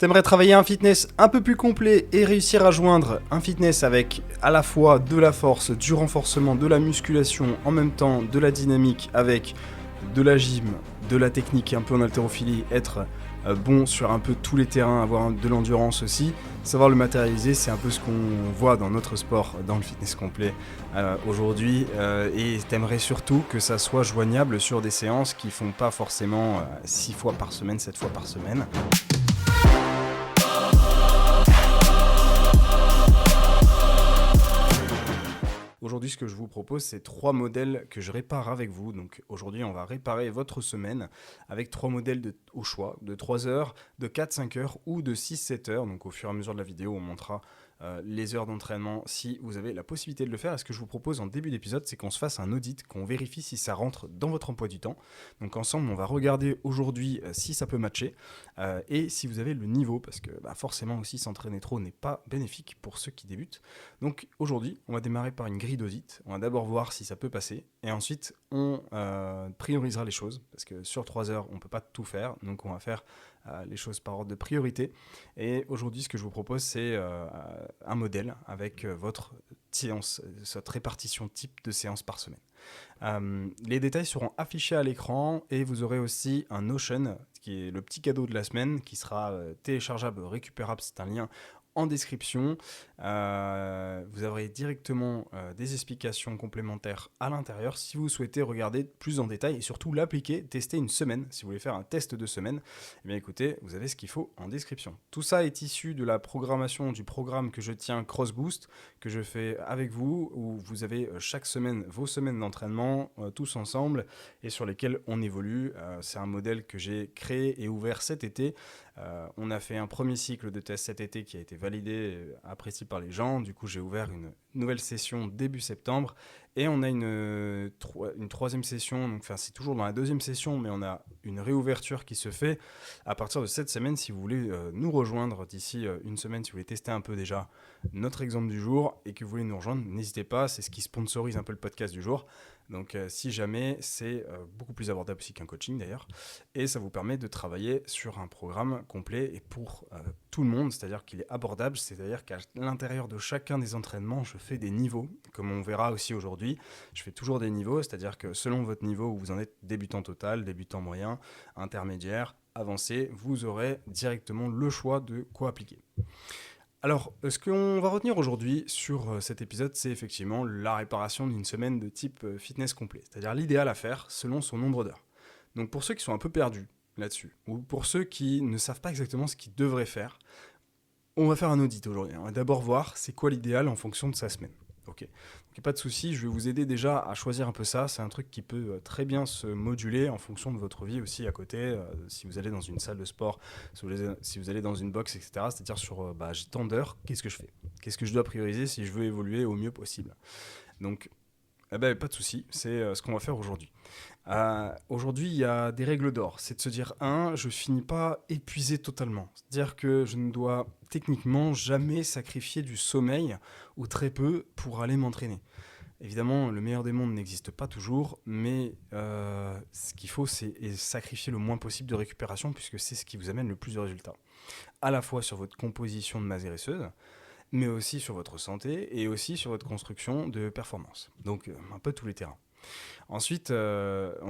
T'aimerais travailler un fitness un peu plus complet et réussir à joindre un fitness avec à la fois de la force, du renforcement, de la musculation, en même temps de la dynamique avec de la gym, de la technique un peu en haltérophilie, être bon sur un peu tous les terrains, avoir de l'endurance aussi, savoir le matérialiser, c'est un peu ce qu'on voit dans notre sport, dans le fitness complet aujourd'hui, et t'aimerais surtout que ça soit joignable sur des séances qui font pas forcément 6 fois par semaine, 7 fois par semaine. Aujourd'hui, ce que je vous propose, c'est 3 modèles que je répare avec vous. Donc aujourd'hui, on va réparer votre semaine avec 3 modèles au choix, de 3 heures, de 4-5 heures ou de 6-7 heures. Donc au fur et à mesure de la vidéo, on montrera les heures d'entraînement si vous avez la possibilité de le faire. Et ce que je vous propose en début d'épisode, c'est qu'on se fasse un audit, qu'on vérifie si ça rentre dans votre emploi du temps. Donc ensemble, on va regarder aujourd'hui si ça peut matcher et si vous avez le niveau, parce que forcément aussi s'entraîner trop n'est pas bénéfique pour ceux qui débutent. Donc aujourd'hui, on va démarrer par une grille d'audit. On va d'abord voir si ça peut passer et ensuite on priorisera les choses parce que sur 3 heures, on ne peut pas tout faire. Donc on va faire les choses par ordre de priorité. Et aujourd'hui, ce que je vous propose, c'est un modèle avec votre séance, cette répartition type de séances par semaine. Les détails seront affichés à l'écran et vous aurez aussi un Notion qui est le petit cadeau de la semaine qui sera téléchargeable, récupérable, c'est un lien en description. Vous aurez directement des explications complémentaires à l'intérieur si vous souhaitez regarder plus en détail et surtout l'appliquer, tester une semaine. Si vous voulez faire un test de semaine, eh bien écoutez, vous avez ce qu'il faut en description. Tout ça est issu de la programmation du programme que je tiens Cross Boost, que je fais avec vous, où vous avez chaque semaine vos semaines d'entraînement tous ensemble et sur lesquelles on évolue. C'est un modèle que j'ai créé et ouvert cet été. On a fait un premier cycle de test cet été qui a été validé, apprécié par les gens. Du coup, j'ai ouvert une nouvelle session début septembre. Et on a une troisième session, donc c'est toujours dans la deuxième session, mais on a une réouverture qui se fait à partir de cette semaine. Si vous voulez nous rejoindre d'ici une semaine, si vous voulez tester un peu déjà notre exemple du jour et que vous voulez nous rejoindre, n'hésitez pas, c'est ce qui sponsorise un peu le podcast du jour. Donc si jamais, c'est beaucoup plus abordable aussi qu'un coaching d'ailleurs. Et ça vous permet de travailler sur un programme complet et pour tout le monde, c'est-à-dire qu'il est abordable, c'est-à-dire qu'à l'intérieur de chacun des entraînements, je fais des niveaux, comme on verra aussi aujourd'hui. Je fais toujours des niveaux, c'est-à-dire que selon votre niveau où vous en êtes, débutant total, débutant moyen, intermédiaire, avancé, vous aurez directement le choix de quoi appliquer. Alors, ce qu'on va retenir aujourd'hui sur cet épisode, c'est effectivement la réparation d'une semaine de type fitness complet, c'est-à-dire l'idéal à faire selon son nombre d'heures. Donc pour ceux qui sont un peu perdus là-dessus, ou pour ceux qui ne savent pas exactement ce qu'ils devraient faire, on va faire un audit aujourd'hui. On va d'abord voir c'est quoi l'idéal en fonction de sa semaine. Ok. Donc pas de souci, je vais vous aider déjà à choisir un peu ça. C'est un truc qui peut très bien se moduler en fonction de votre vie aussi à côté. Si vous allez dans une salle de sport, si vous allez dans une box, etc. C'est-à-dire sur j'ai tant d'heures, qu'est-ce que je fais? Qu'est-ce que je dois prioriser si je veux évoluer au mieux possible? Donc pas de souci, c'est ce qu'on va faire aujourd'hui. Aujourd'hui, il y a des règles d'or. C'est de se dire, je finis pas épuisé totalement. C'est-à-dire que je ne dois techniquement jamais sacrifier du sommeil, ou très peu, pour aller m'entraîner. Évidemment, le meilleur des mondes n'existe pas toujours, mais ce qu'il faut, c'est sacrifier le moins possible de récupération, puisque c'est ce qui vous amène le plus de résultats. À la fois sur votre composition de masse graisseuse, mais aussi sur votre santé et aussi sur votre construction de performance. Donc un peu tous les terrains. Ensuite,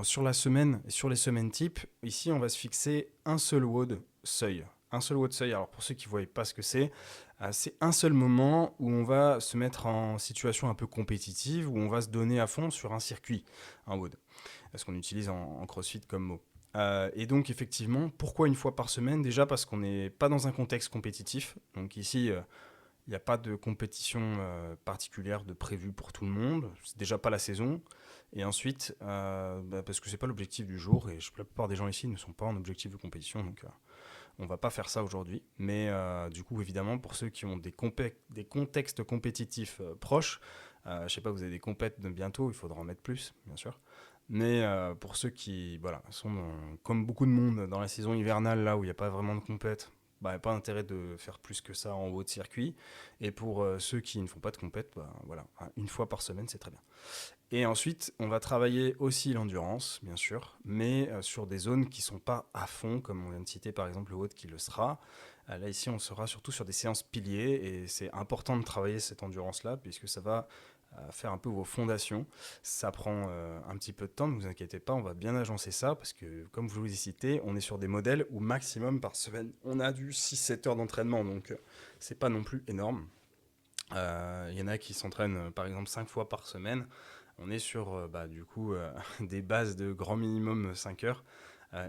sur la semaine et sur les semaines types, ici on va se fixer un seul WOD seuil. Un seul WOD seuil, alors pour ceux qui ne voient pas ce que c'est un seul moment où on va se mettre en situation un peu compétitive, où on va se donner à fond sur un circuit, un WOD, ce qu'on utilise en CrossFit comme mot. Et donc effectivement, pourquoi une fois par semaine? Déjà parce qu'on n'est pas dans un contexte compétitif, donc ici il n'y a pas de compétition particulière de prévue pour tout le monde. C'est déjà pas la saison. Et ensuite, parce que c'est pas l'objectif du jour, et la plupart des gens ici ne sont pas en objectif de compétition, donc on va pas faire ça aujourd'hui. Mais du coup, évidemment, pour ceux qui ont des contextes compétitifs proches, je sais pas, vous avez des compètes de bientôt, il faudra en mettre plus, bien sûr. Mais pour ceux qui sont comme beaucoup de monde dans la saison hivernale, là où il n'y a pas vraiment de compète, il n'y a pas intérêt de faire plus que ça en haut de circuit. Et pour ceux qui ne font pas de compète, une fois par semaine, c'est très bien. Et ensuite, on va travailler aussi l'endurance, bien sûr, mais sur des zones qui ne sont pas à fond, comme on vient de citer par exemple le WOD qui le sera. Là, ici, on sera surtout sur des séances piliers et c'est important de travailler cette endurance-là puisque ça va faire un peu vos fondations. Ça prend un petit peu de temps, ne vous inquiétez pas, on va bien agencer ça parce que, comme je vous l'ai cité, on est sur des modèles où maximum par semaine, on a du 6-7 heures d'entraînement, donc c'est pas non plus énorme. Il y en a qui s'entraînent par exemple 5 fois par semaine. On est sur du coup des bases de grand minimum 5 heures.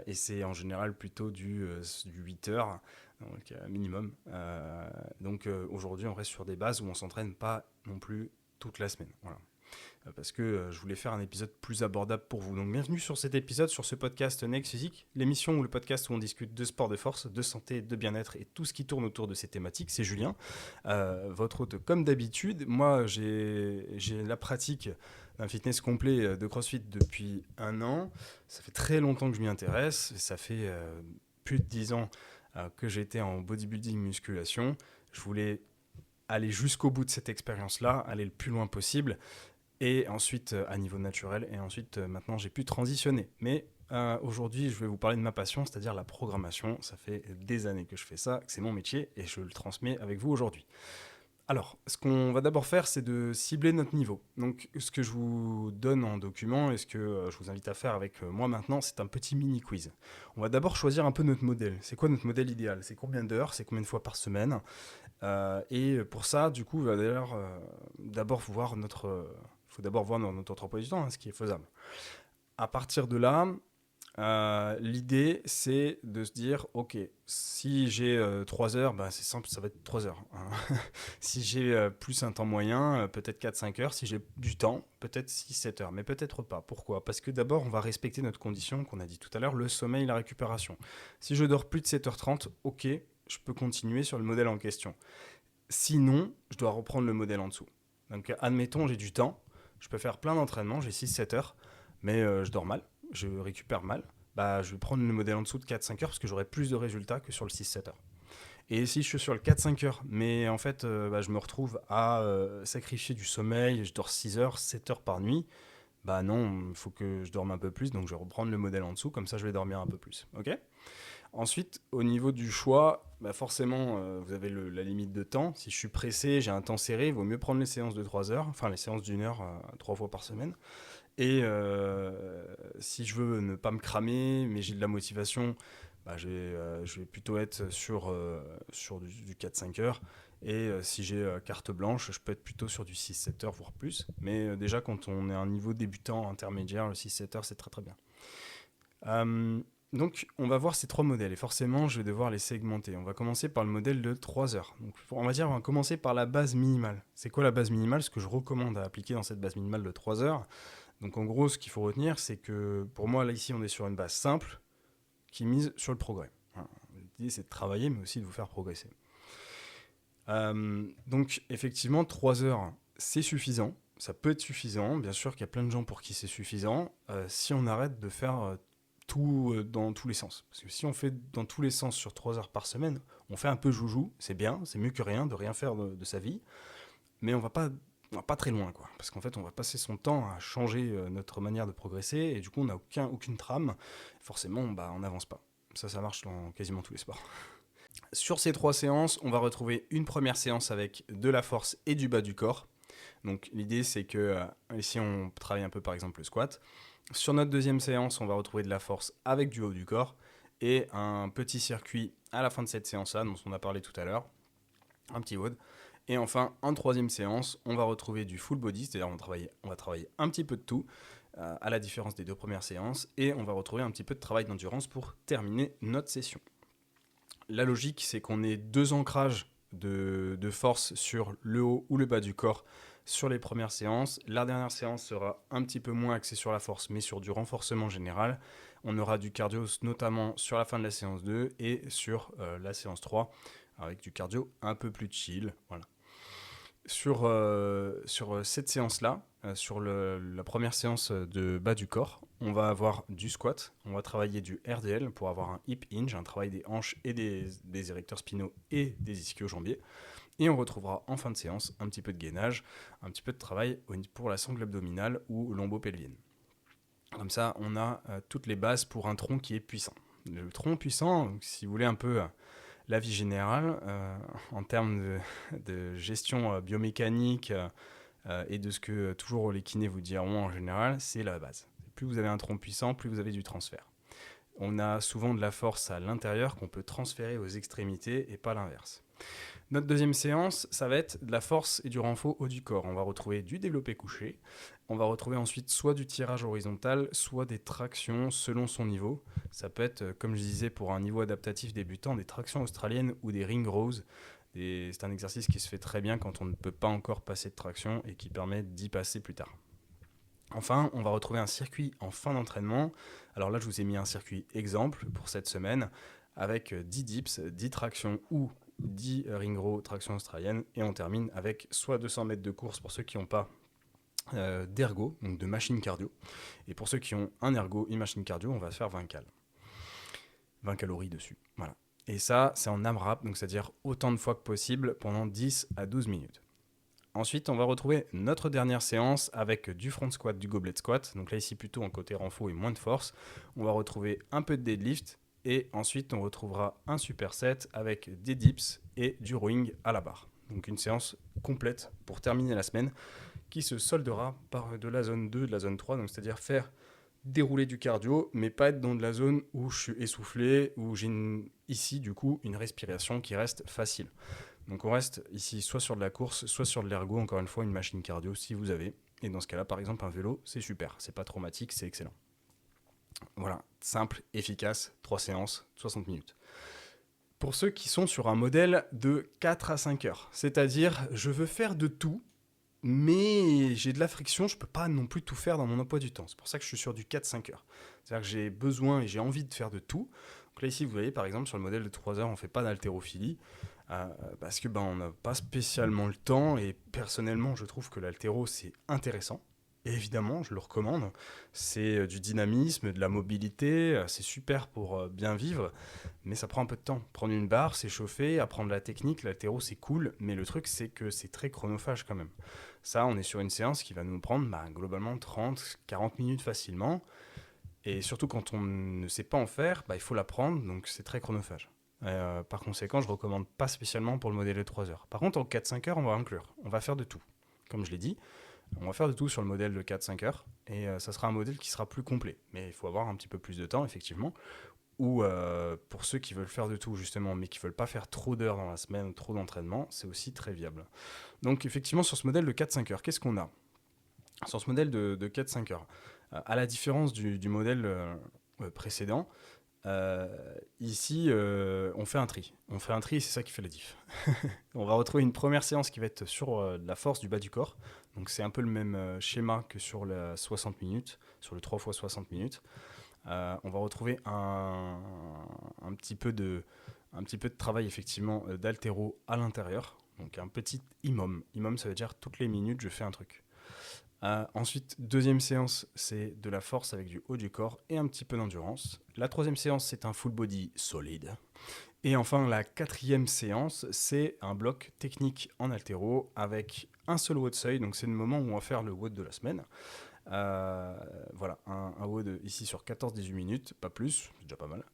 Et c'est en général plutôt du 8 heures donc, minimum. Aujourd'hui, on reste sur des bases où on s'entraîne pas non plus toute la semaine. Voilà. Parce que je voulais faire un épisode plus abordable pour vous. Donc bienvenue sur cet épisode, sur ce podcast Next Physique, l'émission ou le podcast où on discute de sport de force, de santé, de bien-être et tout ce qui tourne autour de ces thématiques. C'est Julien, votre hôte comme d'habitude. Moi, j'ai la pratique d'un fitness complet de CrossFit depuis 1 an. Ça fait très longtemps que je m'y intéresse. Ça fait plus de 10 ans que j'étais en bodybuilding musculation. Je voulais aller jusqu'au bout de cette expérience-là, aller le plus loin possible. Et ensuite, à niveau naturel, et ensuite, maintenant, j'ai pu transitionner. Mais aujourd'hui, je vais vous parler de ma passion, c'est-à-dire la programmation. Ça fait des années que je fais ça, que c'est mon métier, et je le transmets avec vous aujourd'hui. Alors, ce qu'on va d'abord faire, c'est de cibler notre niveau. Donc, ce que je vous donne en document, et ce que je vous invite à faire avec moi maintenant, c'est un petit mini-quiz. On va d'abord choisir un peu notre modèle. C'est quoi notre modèle idéal? C'est combien d'heures? C'est combien de fois par semaine? Et pour ça, du coup, il va d'ailleurs d'abord voir faut d'abord voir notre emploi du temps, ce qui est faisable. À partir de là, l'idée, c'est de se dire, ok, si j'ai 3 heures, c'est simple, ça va être 3 heures. Hein. Si j'ai plus un temps moyen, peut-être 4-5 heures. Si j'ai du temps, peut-être 6-7 heures, mais peut-être pas. Pourquoi? Parce que d'abord, on va respecter notre condition qu'on a dit tout à l'heure, le sommeil, la récupération. Si je dors plus de 7h30, ok, je peux continuer sur le modèle en question. Sinon, je dois reprendre le modèle en dessous. Donc, admettons, j'ai du temps, je peux faire plein d'entraînements, j'ai 6-7 heures, mais je dors mal, je récupère mal. Je vais prendre le modèle en dessous de 4-5 heures parce que j'aurai plus de résultats que sur le 6-7 heures. Et si je suis sur le 4-5 heures, mais en fait, je me retrouve à sacrifier du sommeil, je dors 6 heures, 7 heures par nuit, non, il faut que je dorme un peu plus, donc je vais reprendre le modèle en dessous, comme ça je vais dormir un peu plus. Ok ? Ensuite, au niveau du choix, forcément, vous avez la limite de temps. Si je suis pressé, j'ai un temps serré, il vaut mieux prendre les séances de 3 heures, enfin les séances d'1 heure 3 fois par semaine. Et si je veux ne pas me cramer, mais j'ai de la motivation, je vais plutôt être sur du 4-5 heures. Et si j'ai carte blanche, je peux être plutôt sur du 6-7 heures, voire plus. Mais déjà, quand on est à un niveau débutant, intermédiaire, le 6-7 heures, c'est très très bien. Donc, on va voir ces 3 modèles et forcément, je vais devoir les segmenter. On va commencer par le modèle de 3 heures. Donc, on va commencer par la base minimale. C'est quoi la base minimale? Ce que je recommande à appliquer dans cette base minimale de 3 heures. Donc, en gros, ce qu'il faut retenir, c'est que pour moi, là, ici, on est sur une base simple qui mise sur le progrès. Voilà. L'idée, c'est de travailler, mais aussi de vous faire progresser. Donc, effectivement, 3 heures, c'est suffisant. Ça peut être suffisant. Bien sûr qu'il y a plein de gens pour qui c'est suffisant. Si on arrête de faire tout dans tous les sens. Parce que si on fait dans tous les sens sur 3 heures par semaine, on fait un peu joujou, c'est bien, c'est mieux que rien de rien faire de sa vie, mais on va pas très loin, quoi. Parce qu'en fait, on va passer son temps à changer notre manière de progresser, et du coup, on n'a aucune trame. Forcément, on n'avance pas. Ça marche dans quasiment tous les sports. Sur ces 3 séances, on va retrouver une première séance avec de la force et du bas du corps. Donc l'idée, c'est que ici, on travaille un peu par exemple le squat. Sur notre deuxième séance, on va retrouver de la force avec du haut du corps et un petit circuit à la fin de cette séance-là, dont on a parlé tout à l'heure, un petit WOD. Et enfin, en troisième séance, on va retrouver du full body, c'est-à-dire on va travailler un petit peu de tout, à la différence des 2 premières séances, et on va retrouver un petit peu de travail d'endurance pour terminer notre session. La logique, c'est qu'on ait 2 ancrages de force sur le haut ou le bas du corps sur les premières séances. La dernière séance sera un petit peu moins axée sur la force, mais sur du renforcement général. On aura du cardio notamment sur la fin de la séance 2 et sur la séance 3, avec du cardio un peu plus chill. Voilà. Sur cette séance-là, sur la première séance de bas du corps, on va avoir du squat, on va travailler du RDL pour avoir un hip hinge, un travail des hanches et des érecteurs spinaux et des ischio-jambiers. Et on retrouvera en fin de séance un petit peu de gainage, un petit peu de travail pour la sangle abdominale ou lombo-pelvienne. Comme ça, on a toutes les bases pour un tronc qui est puissant. Le tronc puissant, si vous voulez un peu la vie générale, en termes de gestion biomécanique et de ce que toujours les kinés vous diront en général, c'est la base. Plus vous avez un tronc puissant, plus vous avez du transfert. On a souvent de la force à l'intérieur qu'on peut transférer aux extrémités et pas l'inverse. Notre deuxième séance, ça va être de la force et du renfort haut du corps. On va retrouver du développé couché. On va retrouver ensuite soit du tirage horizontal, soit des tractions selon son niveau. Ça peut être, comme je disais, pour un niveau adaptatif débutant, des tractions australiennes ou des ring rows. C'est un exercice qui se fait très bien quand on ne peut pas encore passer de traction et qui permet d'y passer plus tard. Enfin, on va retrouver un circuit en fin d'entraînement. Alors là, je vous ai mis un circuit exemple pour cette semaine avec 10 dips, 10 tractions ou 10 ring row traction australienne. Et on termine avec soit 200 mètres de course pour ceux qui n'ont pas d'ergo, donc de machine cardio. Et pour ceux qui ont un ergo, une machine cardio, on va se faire 20 cal. 20 calories dessus. Voilà. Et ça, c'est en AMRAP, donc c'est-à-dire autant de fois que possible pendant 10 à 12 minutes. Ensuite, on va retrouver notre dernière séance avec du front squat, du goblet squat. Donc là, ici, plutôt en côté renfort et moins de force. On va retrouver un peu de deadlift. Et ensuite, on retrouvera un superset avec des dips et du rowing à la barre. Donc une séance complète pour terminer la semaine qui se soldera par de la zone 2, de la zone 3. Donc c'est-à-dire faire dérouler du cardio, mais pas être dans de la zone où je suis essoufflé, où j'ai ici, du coup, une respiration qui reste facile. Donc on reste ici soit sur de la course, soit sur de l'ergo, encore une fois une machine cardio si vous avez. Et dans ce cas-là, par exemple, un vélo, c'est super, c'est pas traumatique, c'est excellent. Voilà, simple, efficace, 3 séances, 60 minutes. Pour ceux qui sont sur un modèle de 4 à 5 heures, c'est-à-dire je veux faire de tout, mais j'ai de la friction, je peux pas non plus tout faire dans mon emploi du temps. C'est pour ça que je suis sur du 4-5 heures. C'est-à-dire que j'ai besoin et j'ai envie de faire de tout. Donc là ici, vous voyez, par exemple, sur le modèle de 3 heures, on ne fait pas d'haltérophilie. Parce que on n'a pas spécialement le temps et personnellement je trouve que l'haltéro c'est intéressant. Et évidemment, je le recommande. C'est du dynamisme, de la mobilité, c'est super pour bien vivre, mais ça prend un peu de temps. Prendre une barre, s'échauffer, apprendre la technique, l'haltéro c'est cool, mais le truc c'est que c'est très chronophage quand même. Ça, on est sur une séance qui va nous prendre globalement 30-40 minutes facilement. Et surtout quand on ne sait pas en faire, il faut l'apprendre, donc c'est très chronophage. Par conséquent, je ne recommande pas spécialement pour le modèle de 3 heures. Par contre, en 4-5 heures, on va inclure. On va faire de tout. Comme je l'ai dit, on va faire de tout sur le modèle de 4-5 heures. Et ça sera un modèle qui sera plus complet. Mais il faut avoir un petit peu plus de temps, effectivement. Ou pour ceux qui veulent faire de tout, justement, mais qui ne veulent pas faire trop d'heures dans la semaine, trop d'entraînement, c'est aussi très viable. Donc, effectivement, sur ce modèle de 4-5 heures, qu'est-ce qu'on a sur ce modèle de 4-5 heures? À la différence du modèle précédent, ici, on fait un tri. On fait un tri et c'est ça qui fait la diff. On va retrouver une première séance qui va être sur la force du bas du corps. Donc c'est un peu le même schéma que sur la 60 minutes, sur le 3 x 60 minutes. On va retrouver un petit peu de travail effectivement d'haltéro à l'intérieur. Donc un petit IMOM. IMOM, ça veut dire toutes les minutes, je fais un truc. Ensuite, deuxième séance, c'est de la force avec du haut du corps et un petit peu d'endurance. La troisième séance, c'est un full body solide. Et enfin, la quatrième séance, c'est un bloc technique en haltéro avec un seul WOD seuil. Donc c'est le moment où on va faire le WOD de la semaine. Voilà, un WOD ici sur 14-18 minutes, pas plus, c'est déjà pas mal.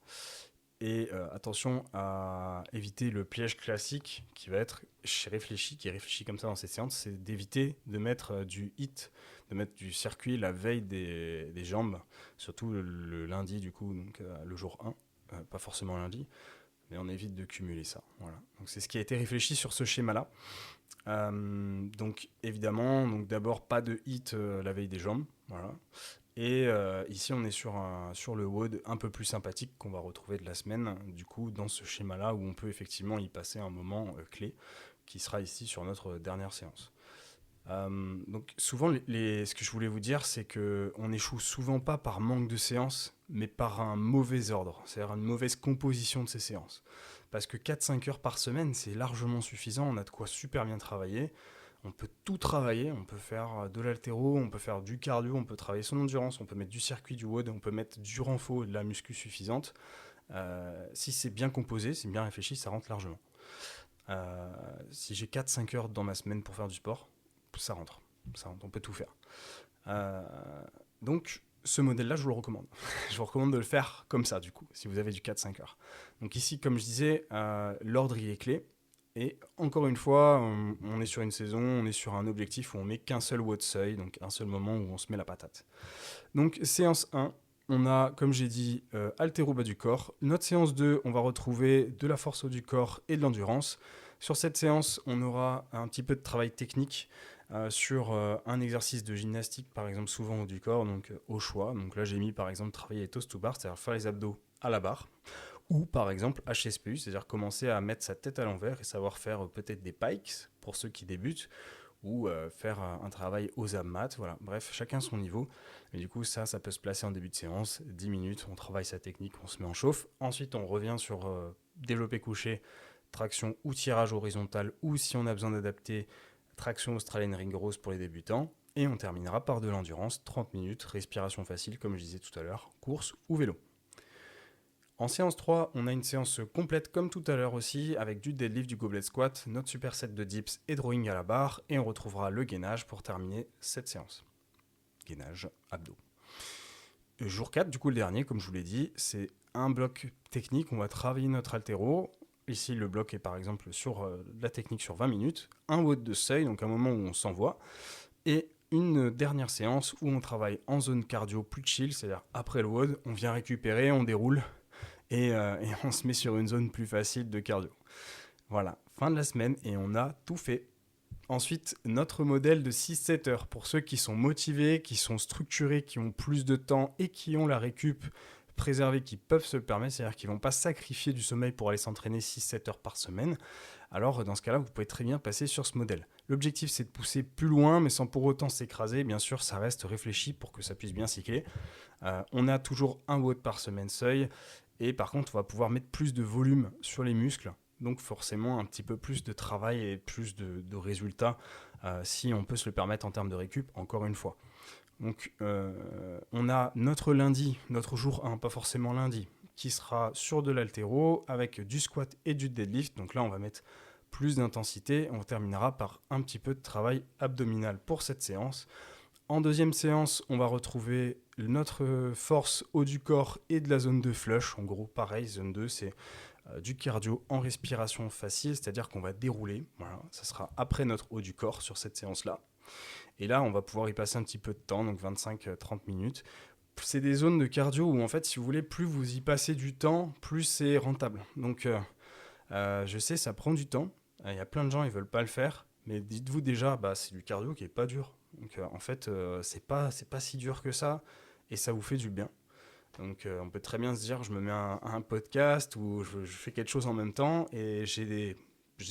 Et attention à éviter le piège classique qui va être qui est réfléchi comme ça dans cette séance, c'est d'éviter de mettre du HIIT, de mettre du circuit la veille des jambes, surtout le lundi du coup, donc le jour 1, pas forcément lundi, mais on évite de cumuler ça. Voilà. Donc c'est ce qui a été réfléchi sur ce schéma-là. Donc évidemment, donc d'abord pas de HIIT la veille des jambes, voilà. Et ici, on est sur le WOD un peu plus sympathique qu'on va retrouver de la semaine, du coup, dans ce schéma-là, où on peut effectivement y passer un moment clé, qui sera ici sur notre dernière séance. Donc souvent, ce que je voulais vous dire, c'est qu'on n'échoue souvent pas par manque de séances, mais par un mauvais ordre, c'est-à-dire une mauvaise composition de ces séances. Parce que 4-5 heures par semaine, c'est largement suffisant, on a de quoi super bien travailler. On peut tout travailler, on peut faire de l'haltéro, on peut faire du cardio, on peut travailler son endurance, on peut mettre du circuit, du WOD, on peut mettre du renfort et de la muscu suffisante. Si c'est bien composé, c'est bien réfléchi, ça rentre largement. Si j'ai 4-5 heures dans ma semaine pour faire du sport, ça rentre, on peut tout faire. Donc, ce modèle-là, je vous le recommande. Je vous recommande de le faire comme ça, du coup, si vous avez du 4-5 heures. Donc ici, comme je disais, l'ordre il est clé. Et encore une fois, on est sur une saison, on est sur un objectif où on met qu'un seul watt seuil, donc un seul moment où on se met la patate. Donc séance 1, on a, comme j'ai dit, haltéro bas du corps. Notre séance 2, on va retrouver de la force haut du corps et de l'endurance. Sur cette séance, on aura un petit peu de travail technique sur un exercice de gymnastique, par exemple, souvent haut du corps, donc au choix. Donc là, j'ai mis, par exemple, travailler les toast to bar, c'est-à-dire faire les abdos à la barre. Ou par exemple HSPU, c'est-à-dire commencer à mettre sa tête à l'envers et savoir faire peut-être des pikes pour ceux qui débutent, ou faire un travail aux abmat. Voilà. Bref, chacun son niveau. Mais du coup, ça peut se placer en début de séance. 10 minutes, on travaille sa technique, on se met en chauffe. Ensuite, on revient sur développé couché, traction ou tirage horizontal, ou si on a besoin d'adapter, traction australienne ring rose pour les débutants. Et on terminera par de l'endurance, 30 minutes, respiration facile, comme je disais tout à l'heure, course ou vélo. En séance 3, on a une séance complète comme tout à l'heure aussi, avec du deadlift, du goblet squat, notre superset de dips et drawing à la barre, et on retrouvera le gainage pour terminer cette séance. Gainage, abdos. Jour 4, du coup le dernier, comme je vous l'ai dit, c'est un bloc technique, on va travailler notre haltéro. Ici, le bloc est par exemple sur la technique sur 20 minutes, un WOD de seuil, donc un moment où on s'envoie, et une dernière séance où on travaille en zone cardio plus chill, c'est-à-dire après le WOD, on vient récupérer, on déroule, et on se met sur une zone plus facile de cardio. Voilà, fin de la semaine et on a tout fait. Ensuite, notre modèle de 6-7 heures pour ceux qui sont motivés, qui sont structurés, qui ont plus de temps et qui ont la récup préservée, qui peuvent se le permettre, c'est-à-dire qu'ils ne vont pas sacrifier du sommeil pour aller s'entraîner 6-7 heures par semaine. Alors dans ce cas-là, vous pouvez très bien passer sur ce modèle. L'objectif, c'est de pousser plus loin, mais sans pour autant s'écraser. Bien sûr, ça reste réfléchi pour que ça puisse bien cycler. On a toujours un watt par semaine seuil. Et par contre, on va pouvoir mettre plus de volume sur les muscles. Donc forcément, un petit peu plus de travail et plus de résultats si on peut se le permettre en termes de récup, encore une fois. Donc on a notre lundi, notre jour 1, pas forcément lundi, qui sera sur de l'haltéro avec du squat et du deadlift. Donc là, on va mettre plus d'intensité. On terminera par un petit peu de travail abdominal pour cette séance. En deuxième séance, on va retrouver notre force haut du corps et de la zone de flush. En gros, pareil, zone 2, c'est du cardio en respiration facile, c'est-à-dire qu'on va dérouler. Voilà, ça sera après notre haut du corps sur cette séance-là. Et là, on va pouvoir y passer un petit peu de temps, donc 25-30 minutes. C'est des zones de cardio où, en fait, si vous voulez, plus vous y passez du temps, plus c'est rentable. Donc, je sais, ça prend du temps. Il y a plein de gens, ils veulent pas le faire. Mais dites-vous déjà, c'est du cardio qui est pas dur. Donc en fait, c'est pas si dur que ça et ça vous fait du bien. Donc on peut très bien se dire, je me mets un podcast ou je fais quelque chose en même temps et j'ai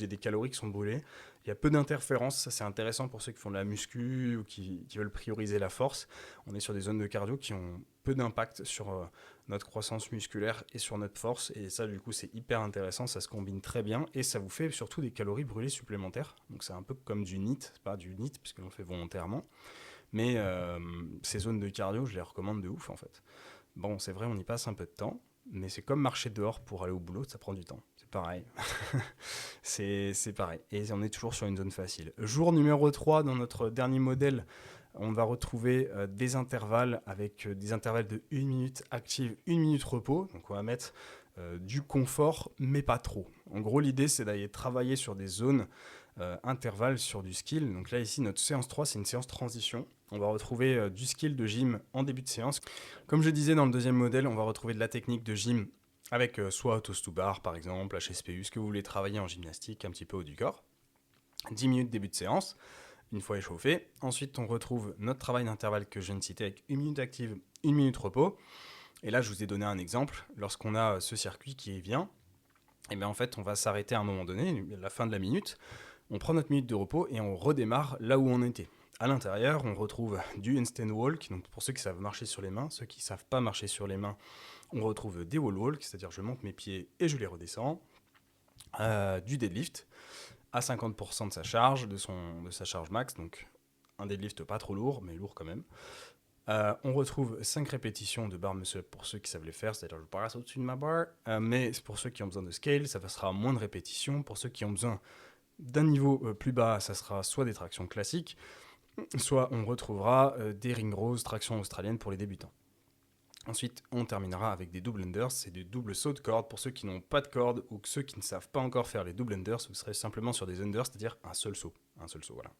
des calories qui sont brûlées. Il y a peu d'interférences, ça c'est intéressant pour ceux qui font de la muscu ou qui veulent prioriser la force. On est sur des zones de cardio qui ont peu d'impact sur notre croissance musculaire et sur notre force. Et ça, du coup, c'est hyper intéressant, ça se combine très bien et ça vous fait surtout des calories brûlées supplémentaires. Donc c'est un peu comme du NEAT, c'est pas du NEAT puisque l'on le fait volontairement. Mais ces zones de cardio, je les recommande de ouf en fait. Bon, c'est vrai, on y passe un peu de temps, mais c'est comme marcher dehors pour aller au boulot, ça prend du temps. C'est pareil. c'est pareil. Et on est toujours sur une zone facile. Jour numéro 3, dans notre dernier modèle, on va retrouver des intervalles avec des intervalles de 1 minute active, 1 minute repos. Donc on va mettre du confort, mais pas trop. En gros, l'idée, c'est d'aller travailler sur des zones intervalles sur du skill. Donc là, ici, notre séance 3, c'est une séance transition. On va retrouver du skill de gym en début de séance. Comme je disais dans le deuxième modèle, on va retrouver de la technique de gym avec soit toast to bar, par exemple, HSPU, ce que vous voulez travailler en gymnastique, un petit peu haut du corps. 10 minutes début de séance, une fois échauffé. Ensuite, on retrouve notre travail d'intervalle que je viens de citer avec 1 minute active, 1 minute repos. Et là, je vous ai donné un exemple. Lorsqu'on a ce circuit qui vient, et bien en fait, on va s'arrêter à un moment donné, à la fin de la minute. On prend notre minute de repos et on redémarre là où on était. À l'intérieur, on retrouve du handstand walk, donc pour ceux qui savent marcher sur les mains. Ceux qui ne savent pas marcher sur les mains, on retrouve des wall walk, c'est-à-dire je monte mes pieds et je les redescends. Du deadlift à 50% de sa charge, de sa charge max, donc un deadlift pas trop lourd, mais lourd quand même. On retrouve 5 répétitions de bar muscle up pour ceux qui savent les faire, c'est-à-dire je passe au-dessus de ma barre, mais pour ceux qui ont besoin de scale, ça sera moins de répétitions. Pour ceux qui ont besoin d'un niveau plus bas, ça sera soit des tractions classiques, soit on retrouvera des ring rose, tractions australiennes pour les débutants. Ensuite, on terminera avec des double unders, c'est des doubles sauts de corde. Pour ceux qui n'ont pas de corde ou ceux qui ne savent pas encore faire les double unders, vous serez simplement sur des unders, c'est-à-dire un seul saut, voilà.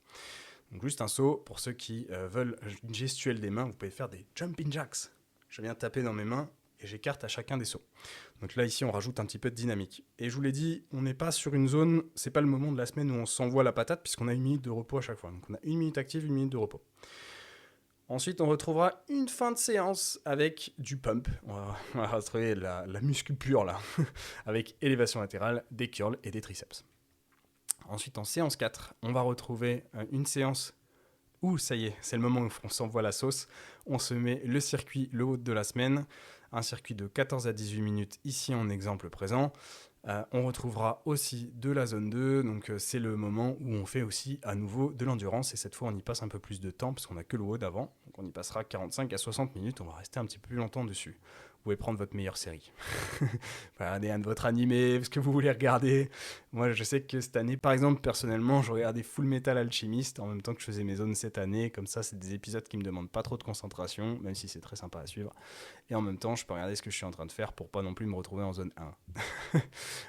Donc juste un saut, pour ceux qui veulent une gestuelle des mains, vous pouvez faire des jumping jacks. Je viens taper dans mes mains et j'écarte à chacun des sauts. Donc là, ici, on rajoute un petit peu de dynamique. Et je vous l'ai dit, on n'est pas sur une zone, c'est pas le moment de la semaine où on s'envoie la patate, puisqu'on a 1 minute de repos à chaque fois. Donc on a 1 minute active, 1 minute de repos. Ensuite, on retrouvera une fin de séance avec du pump. On va retrouver la muscu pure là, avec élévation latérale, des curls et des triceps. Ensuite, en séance 4, on va retrouver une séance où, ça y est, c'est le moment où on s'envoie la sauce. On se met le circuit, le haut de la semaine, un circuit de 14 à 18 minutes, ici en exemple présent. On retrouvera aussi de la zone 2, donc c'est le moment où on fait aussi à nouveau de l'endurance, et cette fois on y passe un peu plus de temps, parce qu'on n'a que le haut d'avant, donc on y passera 45 à 60 minutes, on va rester un petit peu plus longtemps dessus. Vous pouvez prendre votre meilleure série. Regardez un de votre animé, ce que vous voulez regarder. Moi je sais que cette année, par exemple, personnellement, je regardais Full Metal Alchemist, en même temps que je faisais mes zones cette année, comme ça c'est des épisodes qui me demandent pas trop de concentration, même si c'est très sympa à suivre. Et en même temps, je peux regarder ce que je suis en train de faire pour pas non plus me retrouver en zone 1.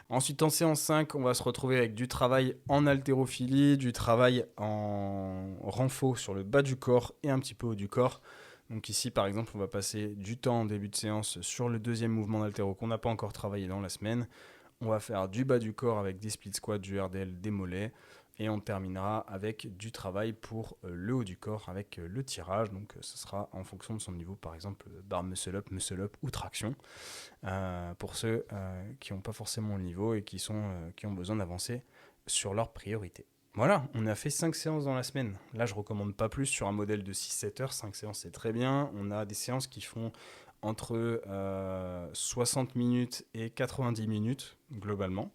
Ensuite, en séance 5, on va se retrouver avec du travail en haltérophilie, du travail en renfo sur le bas du corps et un petit peu haut du corps. Donc ici, par exemple, on va passer du temps en début de séance sur le deuxième mouvement d'haltéro qu'on n'a pas encore travaillé dans la semaine. On va faire du bas du corps avec des split squats, du RDL, des mollets. Et on terminera avec du travail pour le haut du corps avec le tirage. Donc ce sera en fonction de son niveau, par exemple barre muscle-up ou traction. Pour ceux qui n'ont pas forcément le niveau et qui ont besoin d'avancer sur leurs priorités. Voilà, on a fait 5 séances dans la semaine. Là, je ne recommande pas plus sur un modèle de 6-7 heures. 5 séances, c'est très bien. On a des séances qui font entre 60 minutes et 90 minutes, globalement.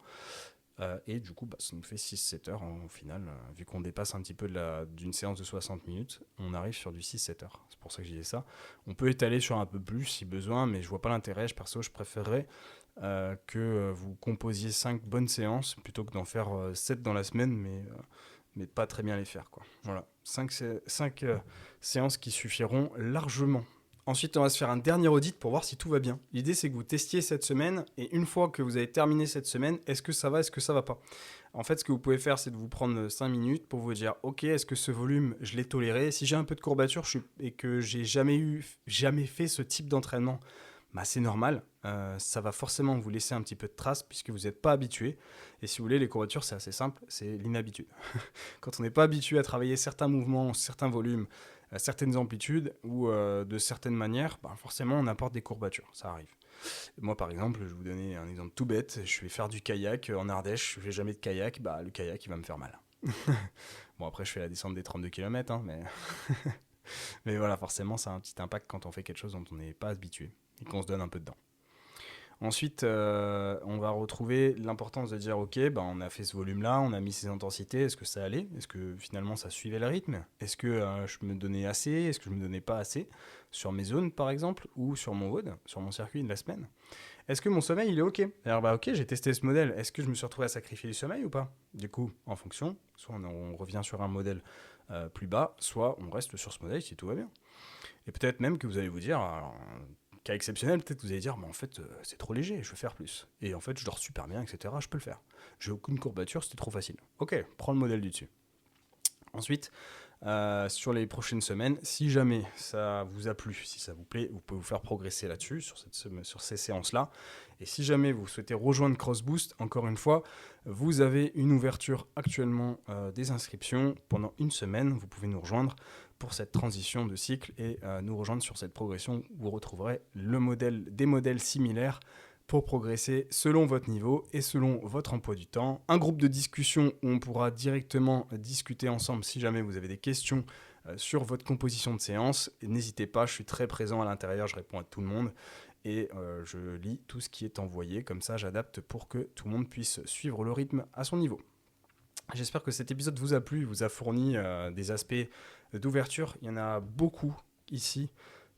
Et du coup, ça nous fait 6-7 heures au final. Vu qu'on dépasse un petit peu d'une séance de 60 minutes, on arrive sur du 6-7 heures. C'est pour ça que je disais ça. On peut étaler sur un peu plus si besoin, mais je vois pas l'intérêt. Perso, je préférerais que vous composiez 5 bonnes séances plutôt que d'en faire 7 dans la semaine, mais pas très bien les faire, quoi. Voilà, 5 séances qui suffiront largement. Ensuite, on va se faire un dernier audit pour voir si tout va bien. L'idée, c'est que vous testiez cette semaine, et une fois que vous avez terminé cette semaine, est-ce que ça va, est-ce que ça va pas? En fait, ce que vous pouvez faire, c'est de vous prendre 5 minutes pour vous dire, ok, est-ce que ce volume, je l'ai toléré? Si j'ai un peu de courbature et que j'ai jamais fait ce type d'entraînement, c'est normal. Ça va forcément vous laisser un petit peu de traces puisque vous n'êtes pas habitué. Et si vous voulez, les courbatures, c'est assez simple, c'est l'inhabitude. Quand on n'est pas habitué à travailler certains mouvements, certains volumes, certaines amplitudes ou de certaines manières, forcément on apporte des courbatures, ça arrive. Moi par exemple, je vais vous donner un exemple tout bête, je vais faire du kayak en Ardèche, je fais jamais de kayak, le kayak il va me faire mal. Bon après je fais la descente des 32 km, mais voilà, forcément ça a un petit impact quand on fait quelque chose dont on n'est pas habitué et qu'on se donne un peu dedans. Ensuite, on va retrouver l'importance de dire, ok, on a fait ce volume-là, on a mis ces intensités, est-ce que ça allait? Est-ce que finalement ça suivait le rythme? Est-ce que je me donnais assez? Est-ce que je me donnais pas assez? Sur mes zones, par exemple, ou sur mon WOD, sur mon circuit de la semaine. Est-ce que mon sommeil, il est ok? Alors, ok, j'ai testé ce modèle. Est-ce que je me suis retrouvé à sacrifier du sommeil ou pas? Du coup, en fonction, soit on revient sur un modèle plus bas, soit on reste sur ce modèle si tout va bien. Et peut-être même que vous allez vous dire, alors, cas exceptionnel, peut-être que vous allez dire, en fait, c'est trop léger, je veux faire plus. Et en fait, je dors super bien, etc., je peux le faire. J'ai aucune courbature, c'était trop facile. Ok, prends le modèle du dessus. Ensuite, sur les prochaines semaines, si jamais ça vous a plu, si ça vous plaît, vous pouvez vous faire progresser là-dessus, sur ces séances-là. Et si jamais vous souhaitez rejoindre CrossBoost, encore une fois, vous avez une ouverture actuellement des inscriptions pendant une semaine. Vous pouvez nous rejoindre pour cette transition de cycle et nous rejoindre sur cette progression. Vous retrouverez des modèles similaires pour progresser selon votre niveau et selon votre emploi du temps. Un groupe de discussion où on pourra directement discuter ensemble si jamais vous avez des questions sur votre composition de séance. N'hésitez pas, je suis très présent à l'intérieur, je réponds à tout le monde et je lis tout ce qui est envoyé. Comme ça, j'adapte pour que tout le monde puisse suivre le rythme à son niveau. J'espère que cet épisode vous a plu, vous a fourni des aspects d'ouverture. Il y en a beaucoup ici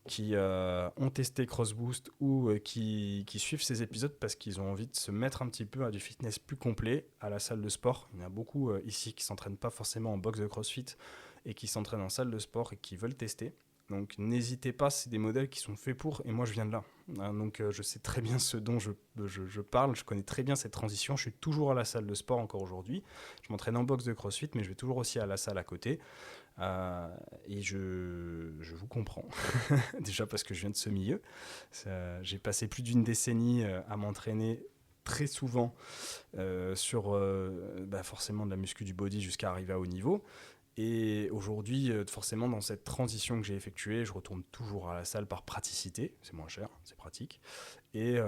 qui ont testé CrossBoost ou qui suivent ces épisodes parce qu'ils ont envie de se mettre un petit peu à du fitness plus complet, à la salle de sport. Il y en a beaucoup ici qui ne s'entraînent pas forcément en box de CrossFit et qui s'entraînent en salle de sport et qui veulent tester. Donc n'hésitez pas, c'est des modèles qui sont faits pour, et moi je viens de là. Donc je sais très bien ce dont je parle, je connais très bien cette transition. Je suis toujours à la salle de sport encore aujourd'hui. Je m'entraîne en boxe de CrossFit, mais je vais toujours aussi à la salle à côté. Et je vous comprends, déjà parce que je viens de ce milieu. J'ai passé plus d'une décennie à m'entraîner très souvent sur forcément de la muscu du body jusqu'à arriver à haut niveau. Et aujourd'hui, forcément, dans cette transition que j'ai effectuée, je retourne toujours à la salle par praticité. C'est moins cher, c'est pratique. Et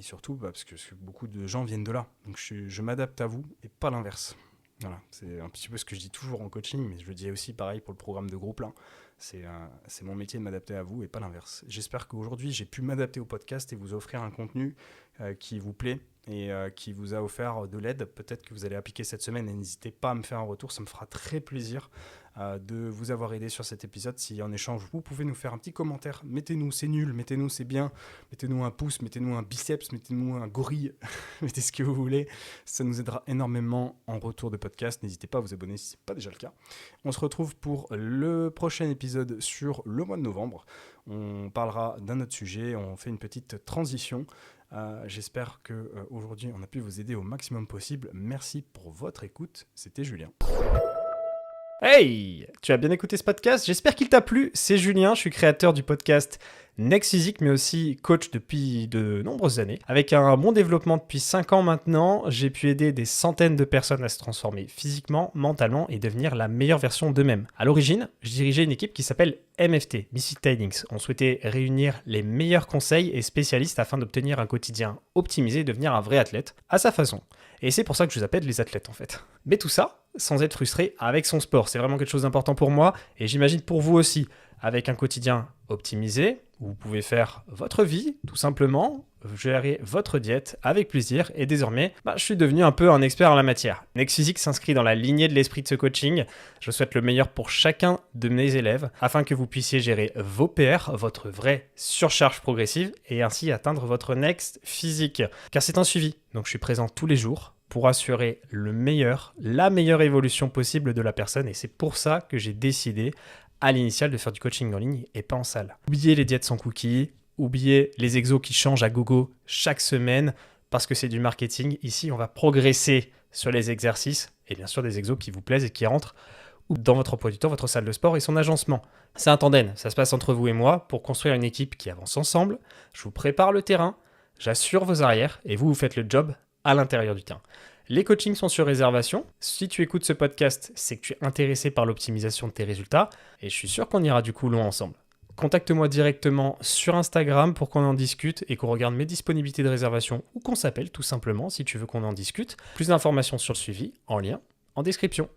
surtout, parce que beaucoup de gens viennent de là. Donc je m'adapte à vous et pas l'inverse. Voilà, c'est un petit peu ce que je dis toujours en coaching, mais je le dis aussi pareil pour le programme de groupe là. C'est mon métier de m'adapter à vous et pas l'inverse. J'espère qu'aujourd'hui, j'ai pu m'adapter au podcast et vous offrir un contenu qui vous plaît et qui vous a offert de l'aide. Peut-être que vous allez appliquer cette semaine et n'hésitez pas à me faire un retour. Ça me fera très plaisir de vous avoir aidé sur cet épisode. Si en échange, vous pouvez nous faire un petit commentaire. Mettez-nous c'est nul, mettez-nous c'est bien, mettez-nous un pouce, mettez-nous un biceps, mettez-nous un gorille, mettez ce que vous voulez. Ça nous aidera énormément en retour de podcast. N'hésitez pas à vous abonner si ce n'est pas déjà le cas. On se retrouve pour le prochain épisode sur le mois de novembre. On parlera d'un autre sujet, on fait une petite transition. J'espère qu'aujourd'hui on a pu vous aider au maximum possible. Merci pour votre écoute, c'était Julien. Hey, tu as bien écouté ce podcast? J'espère qu'il t'a plu. C'est Julien, je suis créateur du podcast Next Physique, mais aussi coach depuis de nombreuses années. Avec un bon développement depuis 5 ans maintenant, j'ai pu aider des centaines de personnes à se transformer physiquement, mentalement et devenir la meilleure version d'eux-mêmes. À l'origine, je dirigeais une équipe qui s'appelle MFT, Mystic Tidings. On souhaitait réunir les meilleurs conseils et spécialistes afin d'obtenir un quotidien optimisé et devenir un vrai athlète à sa façon. Et c'est pour ça que je vous appelle les athlètes en fait. Mais tout ça sans être frustré avec son sport. C'est vraiment quelque chose d'important pour moi et j'imagine pour vous aussi. Avec un quotidien optimisé, vous pouvez faire votre vie tout simplement, gérer votre diète avec plaisir et désormais, je suis devenu un peu un expert en la matière. Next Physique s'inscrit dans la lignée de l'esprit de ce coaching. Je souhaite le meilleur pour chacun de mes élèves afin que vous puissiez gérer vos PR, votre vraie surcharge progressive et ainsi atteindre votre Next Physique. Car c'est un suivi, donc je suis présent tous les jours pour assurer la meilleure évolution possible de la personne et c'est pour ça que j'ai décidé à l'initial de faire du coaching en ligne et pas en salle. Oubliez les diètes sans cookies, oubliez les exos qui changent à gogo chaque semaine parce que c'est du marketing. Ici, on va progresser sur les exercices et bien sûr des exos qui vous plaisent et qui rentrent dans votre emploi du temps, votre salle de sport et son agencement. C'est un tandem, ça se passe entre vous et moi pour construire une équipe qui avance ensemble. Je vous prépare le terrain, j'assure vos arrières et vous faites le job à l'intérieur du terrain. Les coachings sont sur réservation. Si tu écoutes ce podcast, c'est que tu es intéressé par l'optimisation de tes résultats et je suis sûr qu'on ira du coup loin ensemble. Contacte-moi directement sur Instagram pour qu'on en discute et qu'on regarde mes disponibilités de réservation ou qu'on s'appelle tout simplement si tu veux qu'on en discute. Plus d'informations sur le suivi en lien en description.